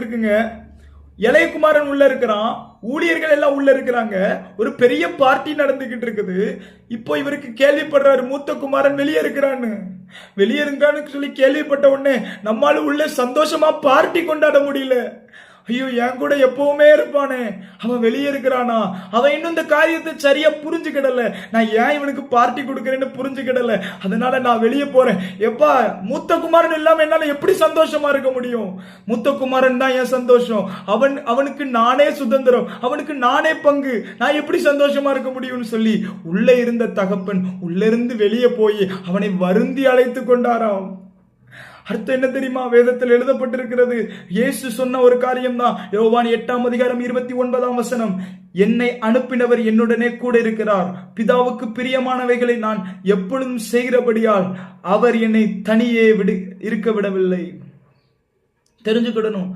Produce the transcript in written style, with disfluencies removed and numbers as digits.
இருக்குங்க. இளையகுமாரன் உள்ள இருக்கிறான், ஊழியர்கள் எல்லாம் உள்ள இருக்கிறாங்க. ஒரு பெரிய பார்ட்டி நடந்துகிட்டு இருக்குது. இப்போ இவருக்கு கேள்விப்படுறாரு, மூத்த குமாரன் வெளியே இருக்கிறான்னு. வெளியே இருக்கான்னு சொல்லி கேள்விப்பட்ட உடனே நம்மால உள்ள சந்தோஷமா பார்ட்டி கொண்டாட முடியல. ஐயோ, என் கூட எப்பவுமே இருப்பானே, அவன் வெளியே இருக்கிறானா, அவன் இன்னும் இந்த காரியத்தை சரியா புரிஞ்சுக்கிடல. நான் ஏன் இவனுக்கு பார்ட்டி கொடுக்கறேன்னு புரிஞ்சுக்கிடல. அதனால நான் வெளியே போறேன். எப்பா, மூத்த குமாரன் இல்லாம என்னால எப்படி சந்தோஷமா இருக்க முடியும்? மூத்த குமாரன் தான் என் சந்தோஷம். அவனுக்கு நானே சுதந்திரம், அவனுக்கு நானே பங்கு. நான் எப்படி சந்தோஷமா இருக்க முடியும்னு சொல்லி உள்ள இருந்த தகப்பன் உள்ள இருந்து வெளியே போய் அவனை வருந்தி அழைத்து கொண்டாராம். அர்த்தம் என்ன தெரியுமா? வேதத்தில் எழுதப்பட்டிருக்கிறது. இயேசு சொன்ன ஒரு காரியம் தான். யோவான் 8:29 என்னை அனுப்பினவர் என்னுடனே கூட இருக்கிறார். பிதாவுக்கு பிரியமானவைகளை நான் எப்பொழுதும் செய்கிறபடியால் அவர் என்னை தனியே இருக்க விடவில்லை. தெரிஞ்சுக்கிடணும்.